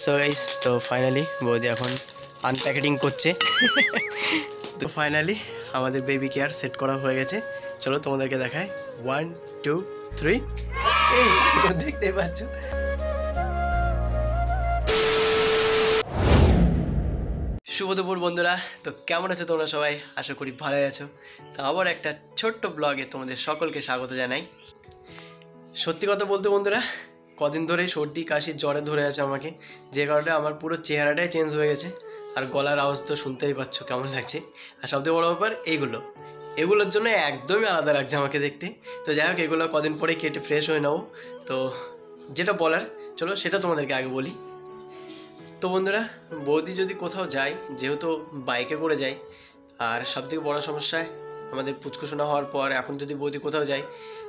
So guys, তো finally বৌদি এখন আনপ্যাকেটিং করছে। তো ফাইনালি আমাদের বেবি কেয়ার সেট করা হয়ে গেছে। চলো তোমাদেরকে দেখায় 1 2 3। এই দেখতে পাচ্ছ, শুভ দুপুর বন্ধুরা। তো কেমন আছো তোমরা সবাই? আশা করি ভালোই আছো। তো আবার একটা ছোট্ট ব্লগে তোমাদের সকলকে স্বাগত জানাই। সত্যি কথা বলতে বন্ধুরা, কদিন ধরে সর্দি কাশি জ্বরে ধরে আছে আমাকে, যে কারণে আমার পুরো চেহারাটাই চেঞ্জ হয়ে গেছে। আর গলার আওয়াজ তো শুনতেই পাচ্ছ কেমন লাগছে। আর সবথেকে বড় ব্যাপার এগুলোর জন্য একদমই আলাদা লাগছে আমাকে দেখতে। তো যাই হোক, এগুলো কদিন পরে কেটে ফ্রেশ হয়ে নেবো। তো যেটা বলার, চলো সেটা তোমাদেরকে আগে বলি। তো বন্ধুরা, বৌদি যদি কোথাও যায়, যেহেতু বাইকে করে যায়, আর সবথেকে বড় সমস্যা আমাদের পুচকুশোনা হওয়ার পর এখন যদি বৌদি কোথাও যায়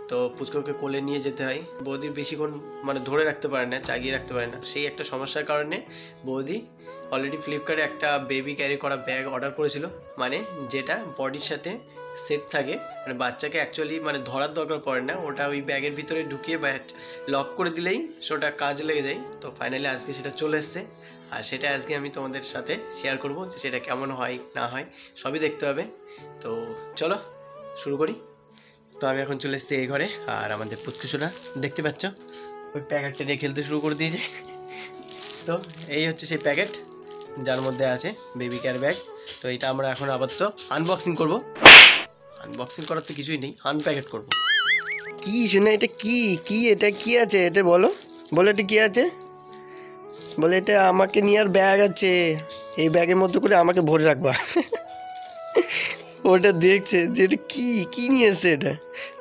তো পুচকুকে কোলে নিয়ে যেতে হয়। বৌদি বেশিক্ষণ ধরে রাখতে পারে না, চাগিয়ে রাখতে পারে না। সেই একটা সমস্যার কারণে বৌদি অলরেডি ফ্লিপকার্টে একটা বেবি ক্যারি করা ব্যাগ অর্ডার করেছিল, যেটা বডির সাথে সেট থাকে। বাচ্চাকে অ্যাকচুয়ালি ধরার দরকার পড়ে না, ওটা ওই ব্যাগের ভিতরে ঢুকিয়ে লক করে দিলেই সেটা কাজে লেগে যায়। তো ফাইনালি আজকে সেটা চলে এসছে, আর সেটা আজকে আমি তোমাদের সাথে শেয়ার করব যে সেটা কেমন হয় না হয় সবই দেখতে হবে। তো চলো শুরু করি। তো আমি এখন চলে এসেছি এই ঘরে, আর আমাদের পুচকুশোনা দেখতে পাচ্ছ ওই প্যাকেটটা নিয়ে খেলতে শুরু করে দিয়েছে। তো এই হচ্ছে সেই প্যাকেট যার মধ্যে আছে বেবি কেয়ার ব্যাগ। তো এটা আমরা এখন আপাতত আনবক্সিং করব। আনবক্সিং করার তো কিছুই নেই, আনপ্যাকেট করব। কি শোনা, এটা কি এটা কি আছে? এটা বলো এটা কি আছে? বলে এটা আমাকে নিয়ে আর ব্যাগ আছে, এই ব্যাগের মধ্যে করে আমাকে ভরে রাখবা। ওটা দেখছে যে এটা কি নিয়ে এসছে এটা।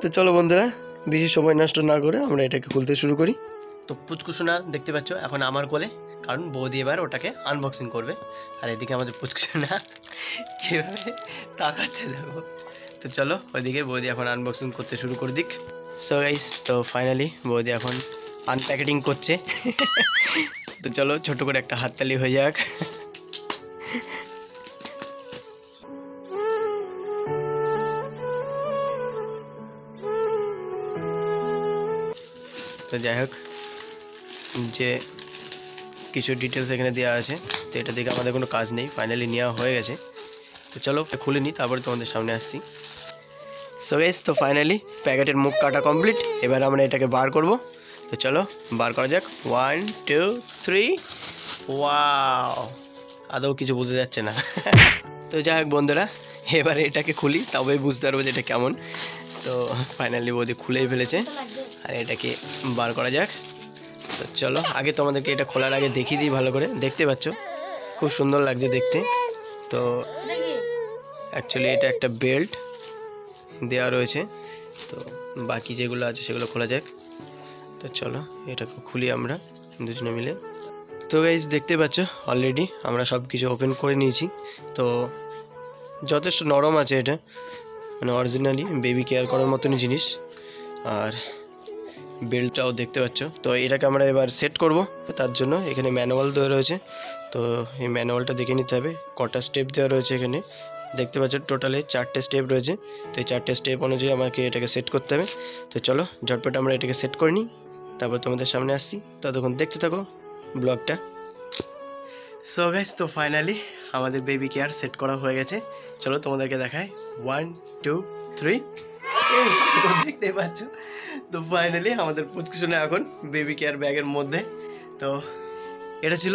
তো চলো বন্ধুরা, বেশি সময় নষ্ট না করে আমরা এটাকে খুলতে শুরু করি। তো পুচকুশোনা দেখতে পাচ্ছ এখন আমার কোলে, কারণ বৌদি এবার ওটাকে আনবক্সিং করবে। আর এদিকে আমাদের পুচকুশোনা কীভাবে তাকাচ্ছে দেখো। তো চলো ওইদিকে বৌদি এখন আনবক্সিং করতে শুরু করে দিক। সো গাইস, তো ফাইনালি বৌদি এখন আনপ্যাকেটিং করছে। তো চলো ছোট করে একটা হাততালি হয়ে যাক। তো যাই হোক, যে কিছু ডিটেলস এখানে দেওয়া আছে, তো এটা দেখে আমাদের কোনো কাজ নেই, ফাইনালি নেওয়া হয়ে গেছে। তো চলো খুলে নিই, তারপরে তোমাদের সামনে আসছি। সো গাইস, তো ফাইনালি প্যাকেটের মুখ কাটা কমপ্লিট। এবার আমরা এটাকে বার করব। তো চলো বার করা যাক। 1 2 3। ওয়াও, আদৌ কিছু বুঝতে যাচ্ছে না। তো যাই হোক বন্ধুরা, এবারে এটাকে খুলি, তবেই বুঝতে পারবো যে এটা কেমন। তো ফাইনালি বৌদি খুলেই ফেলেছে, আর এটাকে বার করা যাক। তো চলো আগে তোমাদেরকে এটা খোলার আগে দেখিয়ে দিই ভালো করে। দেখতে পাচ্ছ খুব সুন্দর লাগছে দেখতে। তো অ্যাকচুয়ালি এটা একটা বেল্ট দেওয়া রয়েছে। তো বাকি যেগুলো আছে সেগুলো খোলা যাক। তো চলো এটাকে খুলি আমরা দুজনে মিলে। তো গাইস দেখতে পাচ্ছ অলরেডি আমরা সব কিছু ওপেন করে নিয়েছি। তো যথেষ্ট নরম আছে এটা, অরিজিনালি বেবি কেয়ার করার মতনই জিনিস। আর বেল্টটাও দেখতে পাচ্ছ। তো এটাকে আমরা এবার সেট করব, তার জন্য এখানে ম্যানুয়াল দেওয়া রয়েছে। তো এই ম্যানুয়ালটা দেখে নিতে হবে, কটা স্টেপ দেওয়া রয়েছে এখানে। দেখতে পাচ্ছ টোটালে 4টে স্টেপ রয়েছে। তো এই 4টে স্টেপ অনুযায়ী আমাকে এটাকে সেট করতে হবে। তো চলো ঝটপট আমরা এটাকে সেট করে নিই, তারপর তোমাদের সামনে আসছি। ততক্ষণ দেখতে থাকো ব্লগটা। সো গাইস, তো ফাইনালি আমাদের বেবি কেয়ার সেট করা হয়ে গেছে। চলো তোমাদেরকে দেখায় 1 2 3। দেখতে পাচ্ছ, তো ফাইনালি আমাদের পুচকুশোনা এখন বেবি কেয়ার ব্যাগের মধ্যে। তো এটা ছিল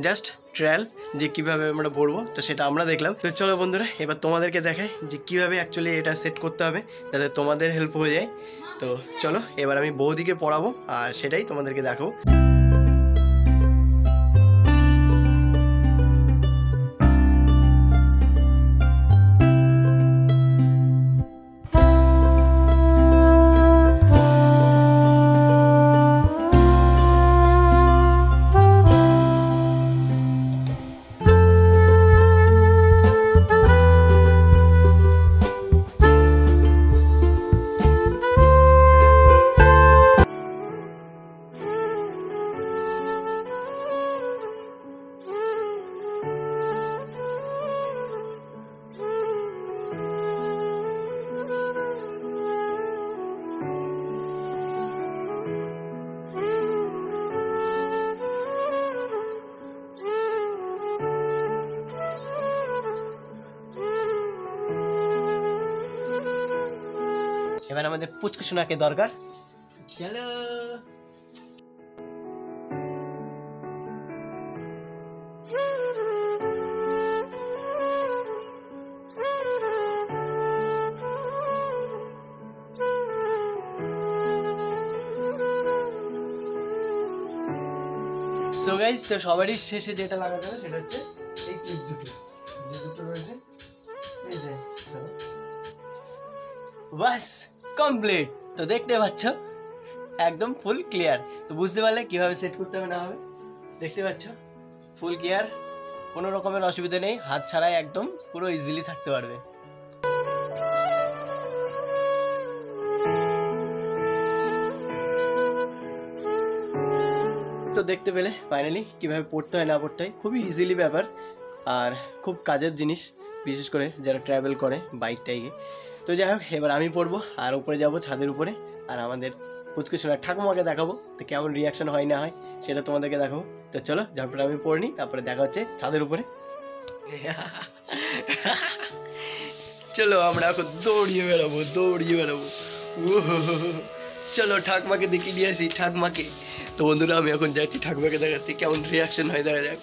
জাস্ট ট্রায়াল যে কীভাবে আমরা পড়বো, তো সেটা আমরা দেখলাম। তো চলো বন্ধুরা, এবার তোমাদেরকে দেখাই যে কীভাবে অ্যাকচুয়ালি এটা সেট করতে হবে যাতে তোমাদের হেল্প হয়ে যায়। তো চলো এবার আমি বৌদিকে পড়াবো, আর সেটাই তোমাদেরকে দেখাবো। এবার আমাদের পুচকু সোনাকে দরকার। চলো সো গাইস, তো সবারই শেষে যেটা লাগাতে হবে সেটা হচ্ছে এই ক্লিপ দুটো, যে দুটো রয়েছে এই যে, বাস কমপ্লিট। তো দেখতে পাচ্ছ একদম ফুল ক্লিয়ার। তো বুঝতে পারলে কিভাবে সেট করতে হবে না হবে। দেখতে পাচ্ছ ফুল ক্লিয়ার, কোনো রকমের অসুবিধা নেই, হাত ছাড়াই একদম পুরো ইজিলি থাকতে পারবে। তো দেখতে পেলে ফাইনালি কিভাবে পড়তে হয় না পড়তে হয়, খুবই ইজিলি ব্যাপার আর খুব কাজের জিনিস, বিশেষ করে যারা ট্রাভেল করে বাইক টাইকে। তো যাই হোক, এবার আমি পড়বো আর উপরে যাব ছাদের উপরে, আর আমাদের পুচকু সোনার ঠাকুমাকে দেখাবো। তো কেমন রিয়াকশন হয় না হয় সেটা তোমাদেরকে দেখাবো। তো চলো ঝটপট আমি পড়ে নিই, তারপরে দেখা হচ্ছে ছাদের উপরে। চলো আমরা এখন দৌড়িয়ে বেড়াবো। চলো ঠাকুমাকে দেখিয়ে দিয়ে আসি, ঠাকুমাকে। তো বন্ধুরা আমি এখন যাচ্ছি ঠাকুমাকে দেখাতে, কেমন রিয়াকশন হয় দেখা যাক।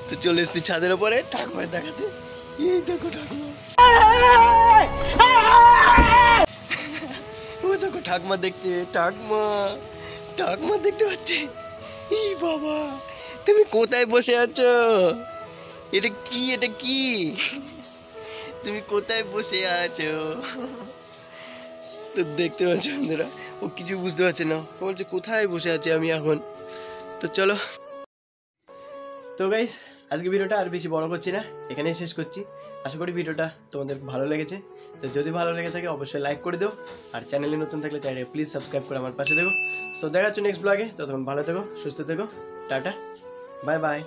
তো চলে এসছি ছাদের উপরে ঠাকুমাকে দেখাতে। এই দেখো ঠাকুমা, ও দেখো ঠাকুমা দেখতে, ঠাকুমা দেখতে পাচ্ছে। এই বাবা, তুমি কোথায় বসে আছো? এটা কি তুমি কোথায় বসে আছো? তো দেখতে পাচ্ছ বন্ধুরা, ও কিছু বুঝতে পারছে না, ও বলছে কোথায় বসে আছি আমি এখন। তো চলো, তো গাইস আজকে ভিডিওটা আর বেশি বড় করছি না, এখানেই শেষ করছি। আশা করি ভিডিওটা তোমাদের ভালো লেগেছে। তো যদি ভালো লেগে থাকে অবশ্যই লাইক করে দিও, আর চ্যানেলে নতুন থাকলে চ্যানেলে প্লিজ সাবস্ক্রাইব করে আমার পাশে থেকো। তো দেখা হচ্ছে নেক্সট ব্লগে, ততক্ষণ ভালো থেকো, সুস্থ থেকো, টাটা, বাই বাই।